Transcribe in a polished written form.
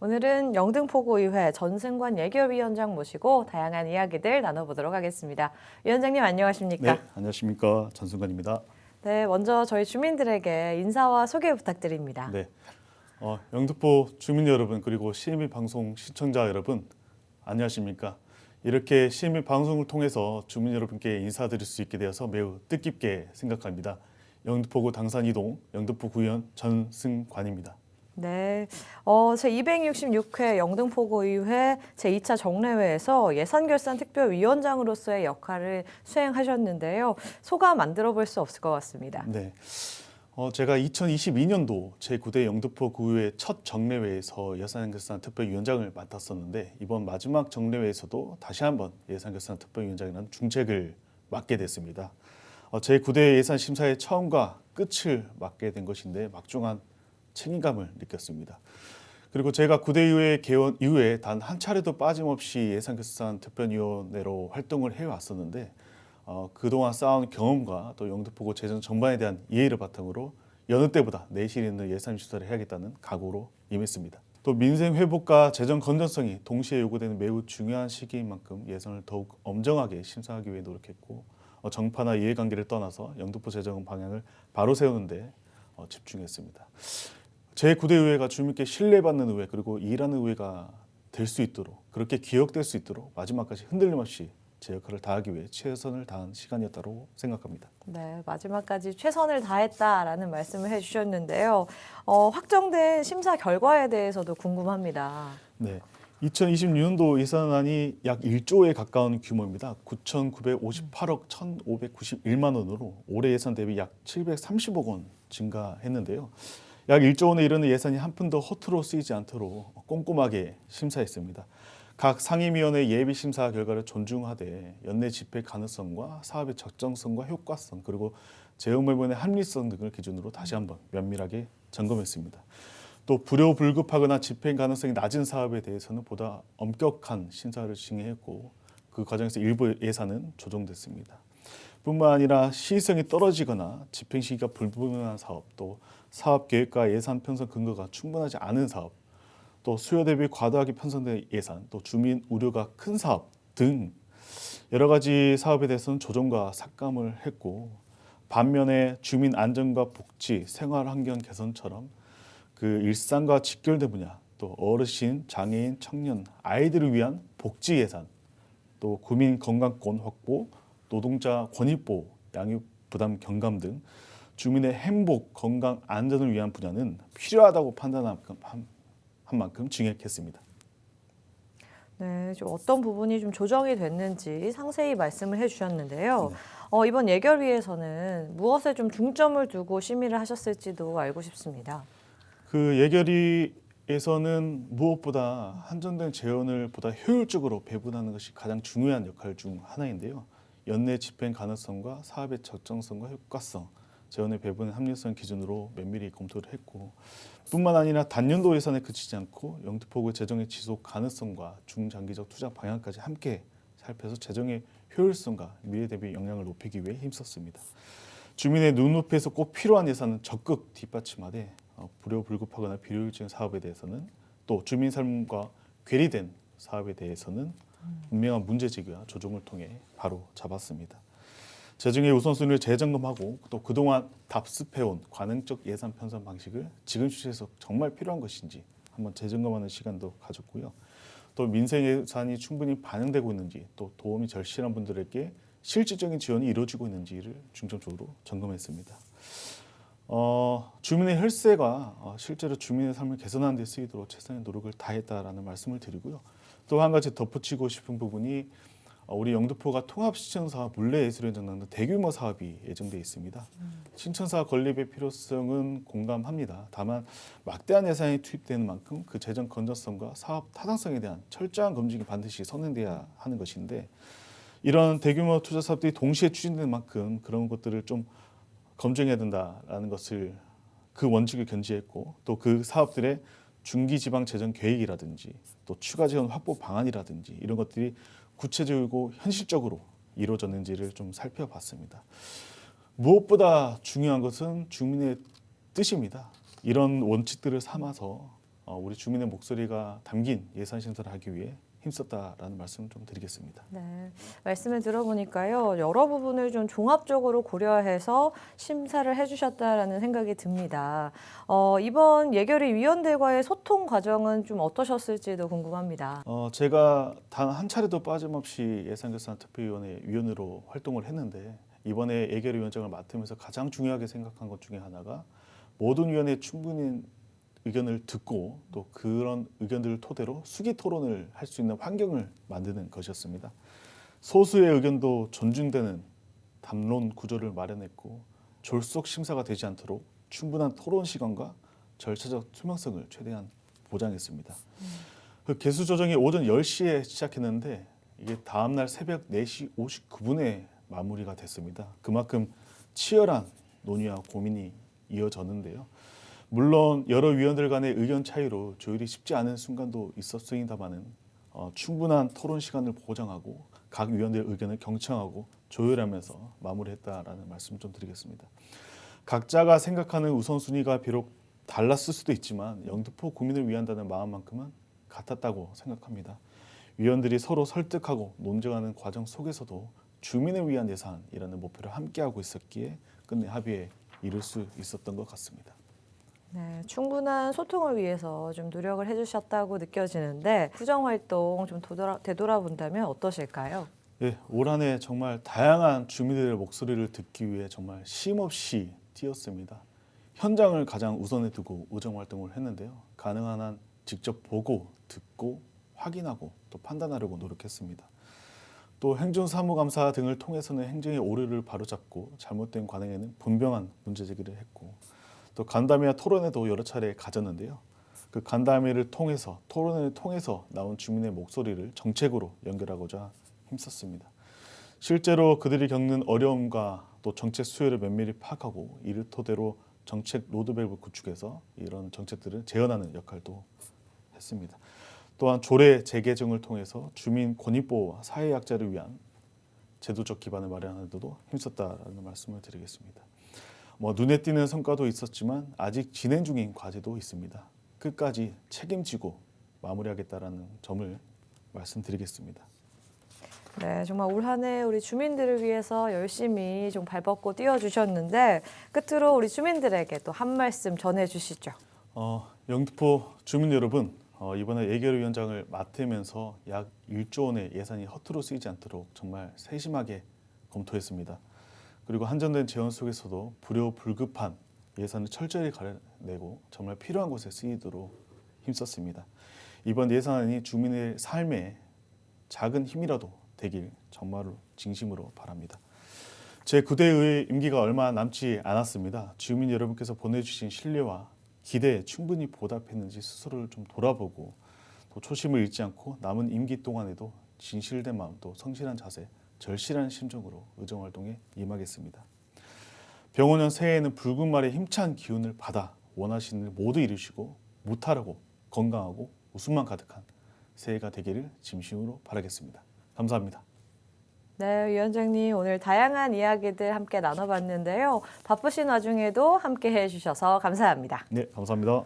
오늘은 영등포구의회 전승관 예결위원장 모시고 다양한 이야기들 나눠보도록 하겠습니다. 위원장님 안녕하십니까? 네, 안녕하십니까. 전승관입니다. 네, 먼저 저희 주민들에게 인사와 소개 부탁드립니다. 네, 영등포 주민 여러분 그리고 CMB 방송 시청자 여러분 안녕하십니까. 이렇게 CMB 방송을 통해서 주민 여러분께 인사드릴 수 있게 되어서 매우 뜻깊게 생각합니다. 영등포구 당산 이동 영등포구의원 전승관입니다. 네, 제266회 영등포구의회 제2차 정례회에서 예산결산특별위원장으로서의 역할을 수행하셨는데요. 소감 안 들어볼 수 없을 것 같습니다. 네, 제가 2022년도 제9대 영등포구의회 첫 정례회에서 예산결산특별위원장을 맡았었는데 이번 마지막 정례회에서도 다시 한번 예산결산특별위원장이라는 중책을 맡게 됐습니다. 제9대 예산심사의 처음과 끝을 맡게 된 것인데 막중한 책임감을 느꼈습니다. 그리고 제가 9대 의회 개원 이후에 단 한 차례도 빠짐없이 예산결산특별위원회로 활동을 해왔었는데 그동안 쌓아온 경험과 또 영등포구 재정 전반에 대한 이해를 바탕으로 여느 때보다 내실 있는 예산 심사를 해야겠다는 각오로 임했습니다. 또 민생 회복과 재정 건전성이 동시에 요구되는 매우 중요한 시기인 만큼 예산을 더욱 엄정하게 심사하기 위해 노력했고 정파나 이해관계를 떠나서 영등포 재정 방향을 바로 세우는 데 집중했습니다. 제9대 의회가 주민께 신뢰받는 의회 그리고 일하는 의회가 될 수 있도록 그렇게 기억될 수 있도록 마지막까지 흔들림 없이 제 역할을 다하기 위해 최선을 다한 시간이었다고 생각합니다. 네, 마지막까지 최선을 다했다라는 말씀을 해주셨는데요. 확정된 심사 결과에 대해서도 궁금합니다. 네, 2026년도 예산안이 약 1조에 가까운 규모입니다. 9,958억 1,591만 원으로 올해 예산 대비 약 730억 원 증가했는데요. 약 1조 원에 이르는 예산이 한 푼도 허투루 쓰이지 않도록 꼼꼼하게 심사했습니다. 각 상임위원회 예비심사 결과를 존중하되 연내 집행 가능성과 사업의 적정성과 효과성 그리고 재원매분의 합리성 등을 기준으로 다시 한번 면밀하게 점검했습니다. 또 불효불급하거나 집행 가능성이 낮은 사업에 대해서는 보다 엄격한 심사를 진행했고 그 과정에서 일부 예산은 조정됐습니다. 뿐만 아니라 시의성이 떨어지거나 집행 시기가 불분명한 사업, 또 사업 계획과 예산 편성 근거가 충분하지 않은 사업, 또 수요 대비 과도하게 편성된 예산, 또 주민 우려가 큰 사업 등 여러 가지 사업에 대해서는 조정과 삭감을 했고 반면에 주민 안전과 복지, 생활 환경 개선처럼 그 일상과 직결된 분야, 또 어르신, 장애인, 청년, 아이들을 위한 복지 예산, 또 국민 건강권 확보, 노동자 권익보호, 양육 부담 경감 등 주민의 행복, 건강, 안전을 위한 분야는 필요하다고 판단한 만큼 증액했습니다. 네, 좀 어떤 부분이 좀 조정이 됐는지 상세히 말씀을 해주셨는데요. 이번 예결위에서는 무엇에 좀 중점을 두고 심의를 하셨을지도 알고 싶습니다. 그 예결위에서는 무엇보다 한정된 재원을 보다 효율적으로 배분하는 것이 가장 중요한 역할 중 하나인데요. 연내 집행 가능성과 사업의 적정성과 효과성, 재원의 배분의 합리성 기준으로 면밀히 검토를 했고 뿐만 아니라 단년도 예산에 그치지 않고 영등포구의 재정의 지속 가능성과 중장기적 투자 방향까지 함께 살펴서 재정의 효율성과 미래 대비 역량을 높이기 위해 힘썼습니다. 주민의 눈높이에서 꼭 필요한 예산은 적극 뒷받침하되 불효불급하거나 비효율적인 사업에 대해서는 또 주민 삶과 괴리된 사업에 대해서는 분명한 문제 제기와 조정을 통해 바로 잡았습니다. 재정의 우선순위를 재점검하고 또 그동안 답습해온 관행적 예산 편성 방식을 지금 시점에서 정말 필요한 것인지 한번 재점검하는 시간도 가졌고요. 또 민생 예산이 충분히 반영되고 있는지 또 도움이 절실한 분들에게 실질적인 지원이 이루어지고 있는지를 중점적으로 점검했습니다. 주민의 혈세가 실제로 주민의 삶을 개선하는 데 쓰이도록 최선의 노력을 다했다라는 말씀을 드리고요. 또 한 가지 덧붙이고 싶은 부분이 우리 영등포가 통합시청사와 물레예술현장 등 대규모 사업이 예정돼 있습니다. 신천사 건립의 필요성은 공감합니다. 다만 막대한 예산이 투입되는 만큼 그 재정 건전성과 사업 타당성에 대한 철저한 검증이 반드시 선행돼야 하는 것인데 이런 대규모 투자 사업들이 동시에 추진되는 만큼 그런 것들을 좀 검증해야 된다라는 것을 그 원칙을 견지했고 또 그 사업들의 중기지방 재정 계획이라든지 또 추가 지원 확보 방안이라든지 이런 것들이 구체적이고 현실적으로 이루어졌는지를 좀 살펴봤습니다. 무엇보다 중요한 것은 주민의 뜻입니다. 이런 원칙들을 삼아서 우리 주민의 목소리가 담긴 예산 심사를 하기 위해 힘썼다라는 말씀을 좀 드리겠습니다. 네, 말씀을 들어보니까요, 여러 부분을 좀 종합적으로 고려해서 심사를 해주셨다라는 생각이 듭니다. 이번 예결위 위원들과의 소통 과정은 좀 어떠셨을지도 궁금합니다. 제가 단 한 차례도 빠짐없이 예산결산특별위원회 위원으로 활동을 했는데 이번에 예결위 위원장을 맡으면서 가장 중요하게 생각한 것 중에 하나가 모든 위원의 충분히 의견을 듣고 또 그런 의견들을 토대로 수기 토론을 할 수 있는 환경을 만드는 것이었습니다. 소수의 의견도 존중되는 담론 구조를 마련했고 졸속 심사가 되지 않도록 충분한 토론 시간과 절차적 투명성을 최대한 보장했습니다. 그 개수 조정이 오전 10시에 시작했는데 이게 다음날 새벽 4시 59분에 마무리가 됐습니다. 그만큼 치열한 논의와 고민이 이어졌는데요. 물론 여러 위원들 간의 의견 차이로 조율이 쉽지 않은 순간도 있었습니다만은 충분한 토론 시간을 보장하고 각 위원들의 의견을 경청하고 조율하면서 마무리했다라는 말씀 좀 드리겠습니다. 각자가 생각하는 우선순위가 비록 달랐을 수도 있지만 영등포 구민을 위한다는 마음만큼은 같았다고 생각합니다. 위원들이 서로 설득하고 논쟁하는 과정 속에서도 주민을 위한 예산이라는 목표를 함께하고 있었기에 끝내 합의에 이를 수 있었던 것 같습니다. 네, 충분한 소통을 위해서 좀 노력을 해주셨다고 느껴지는데 구정활동 좀 되돌아본다면 어떠실까요? 예, 올 한 해 정말 다양한 주민들의 목소리를 듣기 위해 정말 쉼없이 뛰었습니다. 현장을 가장 우선에 두고 의정활동을 했는데요. 가능한 한 직접 보고 듣고 확인하고 또 판단하려고 노력했습니다. 또 행정사무감사 등을 통해서는 행정의 오류를 바로잡고 잘못된 관행에는 분명한 문제 제기를 했고 또 간담회와 토론회도 여러 차례 가졌는데요. 그 간담회를 통해서 토론회를 통해서 나온 주민의 목소리를 정책으로 연결하고자 힘썼습니다. 실제로 그들이 겪는 어려움과 또 정책 수요를 면밀히 파악하고 이를 토대로 정책 로드맵을 구축해서 이런 정책들을 재현하는 역할도 했습니다. 또한 조례 재개정을 통해서 주민 권익보호와 사회약자를 위한 제도적 기반을 마련하는 데도 힘썼다라는 말씀을 드리겠습니다. 눈에 띄는 성과도 있었지만 아직 진행 중인 과제도 있습니다. 끝까지 책임지고 마무리하겠다라는 점을 말씀드리겠습니다. 네, 정말 올 한 해 우리 주민들을 위해서 열심히 좀 발벗고 뛰어주셨는데 끝으로 우리 주민들에게 또 한 말씀 전해주시죠. 영등포 주민 여러분, 이번에 예결위원장을 맡으면서 약 1조 원의 예산이 허투루 쓰이지 않도록 정말 세심하게 검토했습니다. 그리고 한정된 재원 속에서도 불효불급한 예산을 철저히 가려내고 정말 필요한 곳에 쓰이도록 힘썼습니다. 이번 예산안이 주민의 삶에 작은 힘이라도 되길 정말로 진심으로 바랍니다. 제 9대의 임기가 얼마 남지 않았습니다. 주민 여러분께서 보내주신 신뢰와 기대에 충분히 보답했는지 스스로를 좀 돌아보고 또 초심을 잃지 않고 남은 임기 동안에도 진실된 마음 또 성실한 자세 절실한 심정으로 의정활동에 임하겠습니다. 병원년 새해에는 붉은 말의 힘찬 기운을 받아 원하시는 일 모두 이루시고 무탈하고 건강하고 웃음만 가득한 새해가 되기를 진심으로 바라겠습니다. 감사합니다. 네, 위원장님 오늘 다양한 이야기들 함께 나눠봤는데요. 바쁘신 와중에도 함께 해주셔서 감사합니다. 네, 감사합니다.